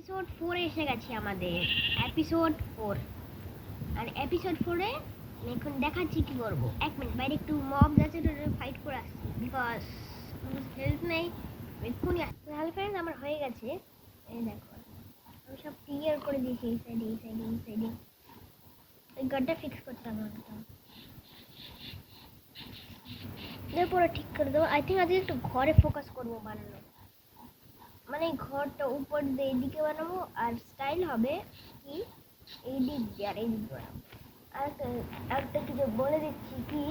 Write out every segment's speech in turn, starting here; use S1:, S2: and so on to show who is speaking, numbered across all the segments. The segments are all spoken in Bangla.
S1: এপিসোড 4 এসে গেছে আমাদের এপিসোড 4 আর এপিসোড 4 এ এখন দেখাচ্ছি কি করব। এক মিনিট বাইরে একটু মব যাচ্ছে তো ফাইট করে আসছি বিকজ হেলথ নেই এক্ষুনি আসছে। হ্যালো ফ্রেন্ডস, আমার হয়ে গেছে। এই দেখো আমি সব ক্লিয়ার করে দিয়েছি। এই সাইডে এই সাইডে এই সাইডে এই গাড়িটা ফিক্স করতে হবে একদম এরপরে ঠিক করে দেবো। আই থিঙ্ক আজকে একটু ঘরে ফোকাস করবো বানানো, মানে ঘরটা উপর দিয়ে এদিকে বানাবো আর স্টাইল হবে কি এই দিক দিয়ে আর এই দিক বানাবো। আর একটা কিছু বলে দিচ্ছি কি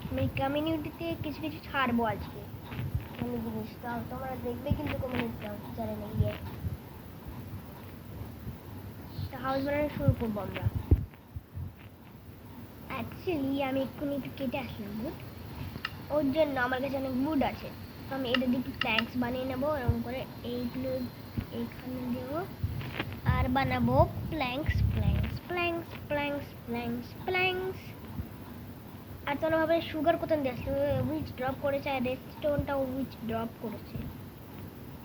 S1: আমি কমিউনিটিতে কিছু কিছু ছাড়বো আজকে, মানে জিনিসটা তোমরা দেখবে কিন্তু কমিউনিটি চ্যানেলে গিয়ে হাউস বানানো শুরু করবো আমরা। অ্যাকচুয়ালি আমি এক্ষুনি একটু কেটে আসলাম বুট, ওর জন্য আমার কাছে অনেক বুট আছে, তো আমি এটা দিয়ে একটু প্ল্যাঙ্কস বানিয়ে নেবো এরকম করে এইগুলো এইখানে দেবো আর বানাবো planks planks planks planks planks planks. আর তোমরা ভাবে সুগার কোথায় দিয়ে আসলো, উইচ ড্রপ করেছে আর রেডস্টোনটা উইচ ড্রপ করেছে।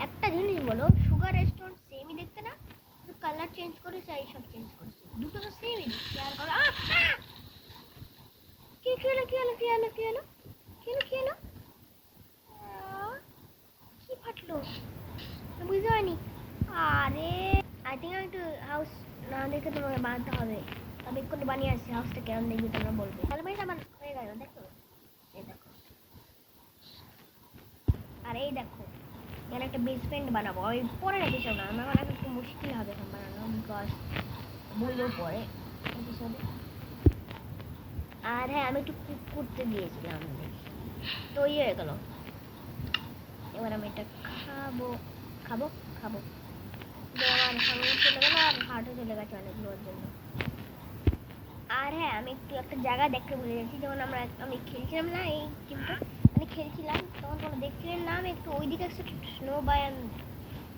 S1: একটা জিনিস বলো, সুগার রেডস্টোন সেমই দেখতে না, কালার চেঞ্জ করেছে আর সব চেঞ্জ করেছে, দুটো তো সেমই দেখতে। আর বলো কি হলো কি হলো কি হলো কি হলো কি হলো কি হলো কি ফাটলো বুঝতে পারিনি। আরে আই থিঙ্ক একটু হাউস না দেখে তোমাকে বানাতে হবে, তবে একটু বানিয়ে আসছি। হাউসটা কেমন দেখবে তোমরা বলবে। তাহলে ভাই আমার হয়ে গেল, দেখো এই দেখো। আর এই দেখো এখানে একটা বেসমেন্ট বানাবো, ওই পরে এপিসোড না, আমার এখন একটু মুশকিল হবে এখন বানানো বিকজ বলবো পরে এপিসোডে। আর হ্যাঁ আমি একটু কুক করতে দিয়েছিলাম, তো ইয়ে হয়ে গেল। এবার আমি এটা খাবো খাবো খাবো, আমার সামনে চলে গেল আর হার্টও চলে গেছে অনেকগুলোর জন্য। আর হ্যাঁ আমি একটু একটা জায়গা দেখতে ভুলে গেছি, যেমন আমি খেলছিলাম না এই কিন্তু মানে খেলছিলাম তখন তোমরা দেখছিলেন না, আমি একটু ওইদিকে একটা স্নো বায়ান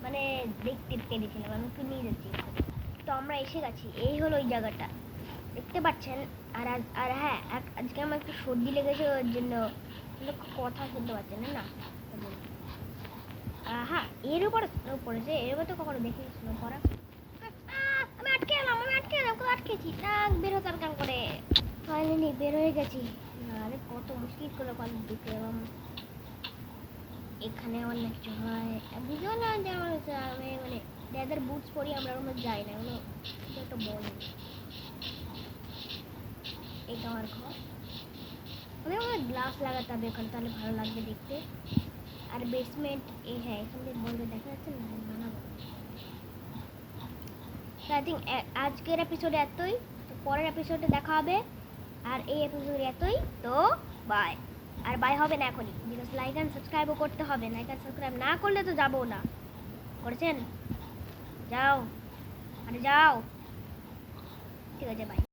S1: মানে দেখতে পেরেছিলাম, আমি একটু নিয়ে যাচ্ছি। তো আমরা এসে গেছি, এই হলো ওই জায়গাটা দেখতে পাচ্ছেন। আর আর হ্যাঁ আজকে আমার একটু সর্দি লেগেছে, ওর জন্য কথা শুনতে পাচ্ছেন না। হ্যাঁ এর উপরে স্নো পড়েছে, এর উপরে তো কখনো দেখিনি স্নো পড়া। আমি আটকে এলাম কোথাও আটকেছি না, বের হতাম কাম করে ফাইনালি বের হয়ে গেছি। আরে কত মুশকিল করে কলেজ ঢুকে এলাম, এখানে আমার না কিছু হয় বুঝো না যে আমার আমি মানে লেদার বুটস পরি আমরা ওর মধ্যে যাই না, ওগুলো একটা বল। এটা আমার ঘর, আমি আমার গ্লাস লাগাতে হবে এখন, তাহলে ভালো লাগবে দেখতে। আর বেসমেন্ট এই হ্যাঁ এখান থেকে বলবে দেখা যাচ্ছে না, বানাবো। আই থিঙ্ক আজকের এপিসোডে এতই, তো পরের এপিসোডে দেখা হবে। আর এই এপিসোডে এতই, তো বাই। আর বাই হবে না এখনই, বিকজ লাইক অ্যান্ড সাবস্ক্রাইবও করতে হবে, লাইক অ্যান্ড সাবস্ক্রাইব না করলে তো যাবো না। করেছেন? যাও আরে যাও, ঠিক আছে বাই।